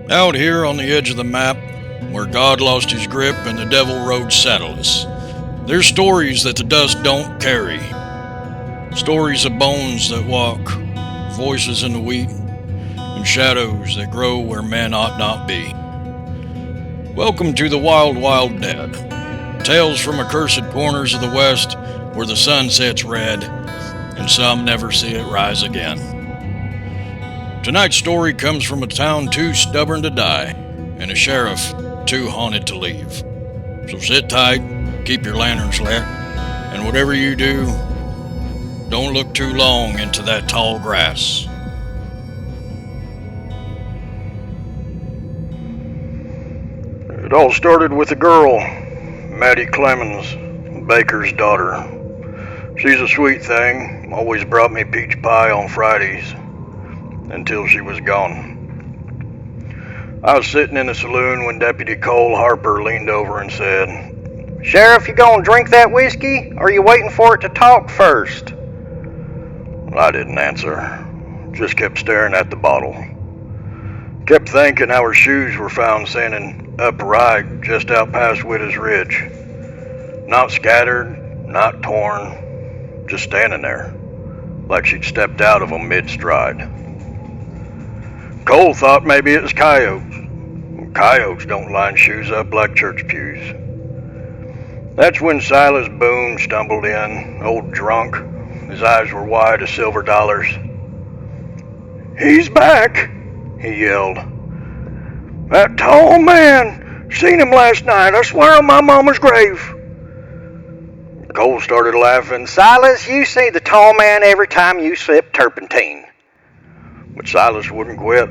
Out here on the edge of the map, where God lost his grip and the devil rode saddleless, there's stories that the dust don't carry. Stories of bones that walk, voices in the wheat, and shadows that grow where men ought not be. Welcome to the Wild Wild Dead. Tales from accursed corners of the West where the sun sets red and some never see it rise again. Tonight's story comes from a town too stubborn to die and a sheriff too haunted to leave. So sit tight, keep your lanterns lit, and whatever you do, don't look too long into that tall grass. It all started with a girl, Maddie Clemens, Baker's daughter. She's a sweet thing, always brought me peach pie on Fridays, until she was gone. I was sitting in the saloon when Deputy Cole Harper leaned over and said, "Sheriff, you gonna drink that whiskey, or are you waiting for it to talk first?" I didn't answer, just kept staring at the bottle. Kept thinking how her shoes were found standing upright just out past Widow's Ridge. Not scattered, not torn, just standing there, like she'd stepped out of them mid-stride. Cole thought maybe it was coyotes. Coyotes don't line shoes up like church pews. That's when Silas Boone stumbled in, old drunk. His eyes were wide as silver dollars. "He's back," he yelled. "That tall man. Seen him last night. I swear on my mama's grave." Cole started laughing. "Silas, you see the tall man every time you sip turpentine." But Silas wouldn't quit.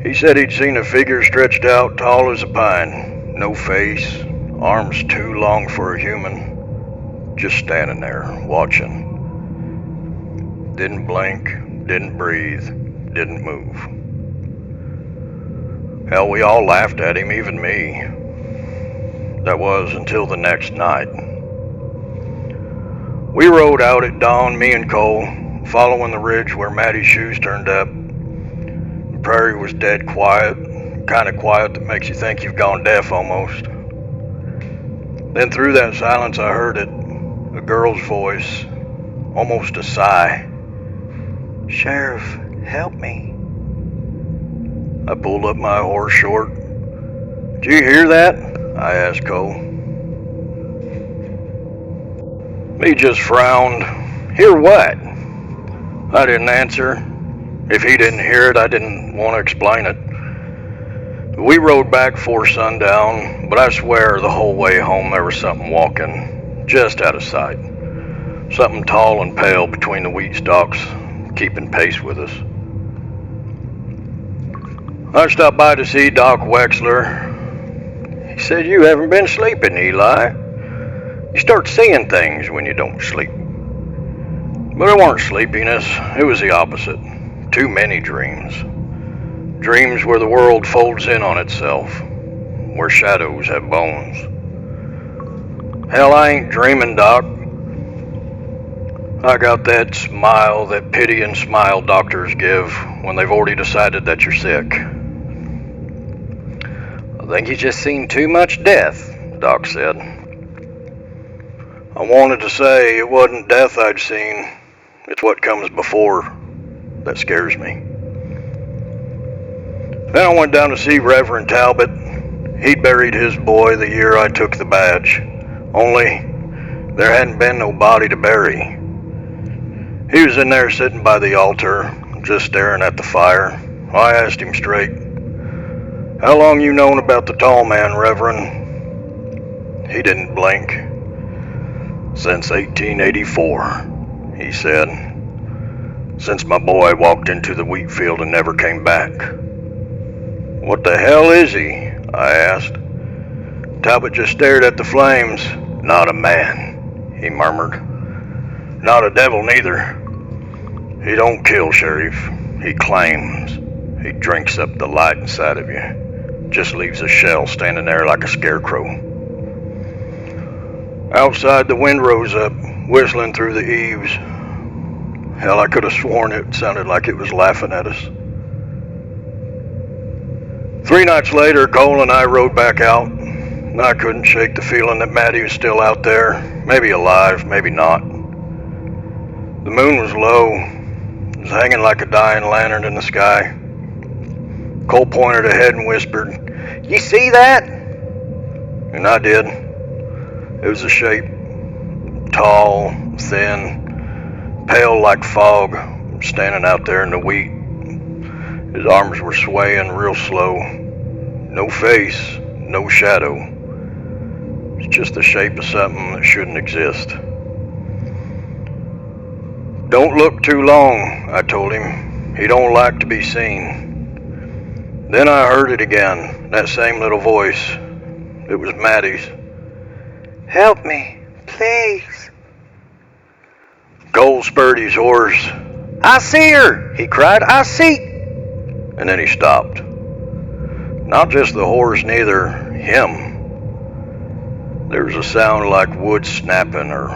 He said he'd seen a figure stretched out tall as a pine. No face, arms too long for a human. Just standing there, watching. Didn't blink, didn't breathe, didn't move. Hell, we all laughed at him, even me. That was until the next night. We rode out at dawn, me and Cole, following the ridge where Maddie's shoes turned up. The prairie was dead quiet, kind of quiet that makes you think you've gone deaf almost. Then through that silence I heard it, a girl's voice, almost a sigh. "Sheriff, help me." I pulled up my horse short. "Did you hear that?" I asked Cole. He just frowned. "Hear what?" I didn't answer. If he didn't hear it, I didn't want to explain it. We rode back before sundown, but I swear the whole way home there was something walking, just out of sight. Something tall and pale between the wheat stalks, keeping pace with us. I stopped by to see Doc Wexler. He said, "You haven't been sleeping, Eli. You start seeing things when you don't sleep." But it weren't sleepiness, it was the opposite. Too many dreams. Dreams where the world folds in on itself, where shadows have bones. Hell, I ain't dreaming, Doc. I got that smile, that pitying smile doctors give when they've already decided that you're sick. "I think you just seen too much death," Doc said. I wanted to say it wasn't death I'd seen. It's what comes before that scares me. Then I went down to see Reverend Talbot. He'd buried his boy the year I took the badge. Only there hadn't been no body to bury. He was in there sitting by the altar, just staring at the fire. I asked him straight, "How long you known about the tall man, Reverend?" He didn't blink. "Since 1884, he said. "Since my boy walked into the wheat field and never came back." "What the hell is he?" I asked. Talbot just stared at the flames. "Not a man," he murmured. "Not a devil neither. He don't kill, Sheriff. He claims. He drinks up the light inside of you. Just leaves a shell standing there like a scarecrow." Outside, the wind rose up, whistling through the eaves. Hell, I could have sworn it sounded like it was laughing at us. 3 nights later, Cole and I rode back out. I couldn't shake the feeling that Maddie was still out there, maybe alive, maybe not. The moon was low. It was hanging like a dying lantern in the sky. Cole pointed ahead and whispered, "You see that?" and I did. It was a shape, tall, thin, pale like fog, standing out there in the wheat. His arms were swaying real slow. No face, no shadow. It's just the shape of something that shouldn't exist. "Don't look too long," I told him. "He don't like to be seen." Then I heard it again, that same little voice. It was Maddie's. "Help me, please." Cole spurred his horse. "I see her," he cried. "I see." And then he stopped. Not just the horse, neither, him. There was a sound like wood snapping or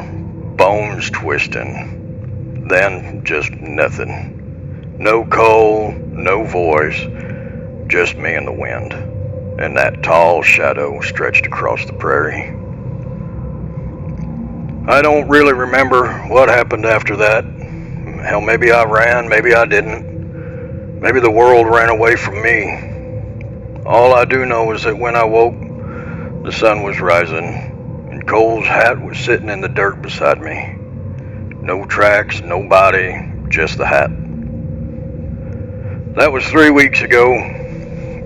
bones twisting. Then just nothing. No Cole, no voice, just me and the wind, and that tall shadow stretched across the prairie. I don't really remember what happened after that. Hell, maybe I ran, maybe I didn't. Maybe the world ran away from me. All I do know is that when I woke, the sun was rising, and Cole's hat was sitting in the dirt beside me. No tracks, no body, just the hat. That was 3 weeks ago.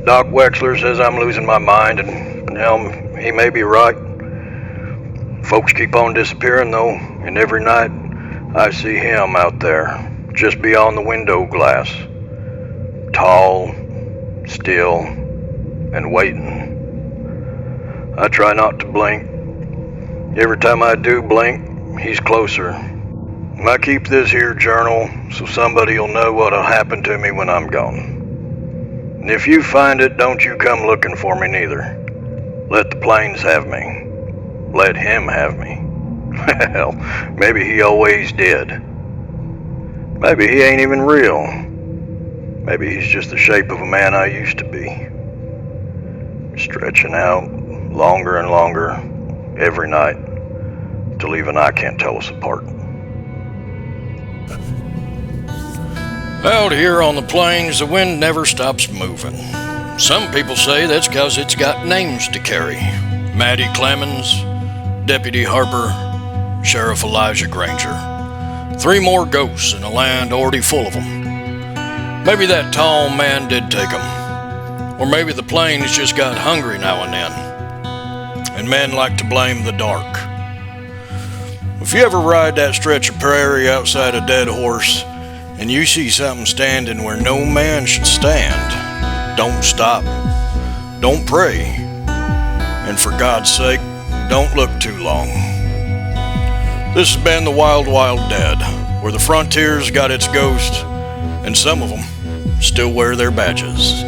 Doc Wexler says I'm losing my mind, and hell, he may be right. Folks keep on disappearing though, and every night I see him out there, just beyond the window glass. Tall, still, and waiting. I try not to blink. Every time I do blink, he's closer. I keep this here journal so somebody'll know what'll happen to me when I'm gone. And if you find it, don't you come looking for me neither. Let the plains have me. Let him have me. Hell, maybe he always did. Maybe he ain't even real. Maybe he's just the shape of a man I used to be. Stretching out longer and longer every night till even I can't tell us apart. Out here on the plains, the wind never stops moving. Some people say that's because it's got names to carry. Maddie Clemens, Deputy Harper, Sheriff Elijah Granger. 3 more ghosts in a land already full of them. Maybe that tall man did take them. Or maybe the plains just got hungry now and then. And men like to blame the dark. If you ever ride that stretch of prairie outside a dead horse, and you see something standing where no man should stand, don't stop. Don't pray. And for God's sake, don't look too long. This has been the Wild Wild Dead, where the frontier's got its ghosts, and some of them still wear their badges.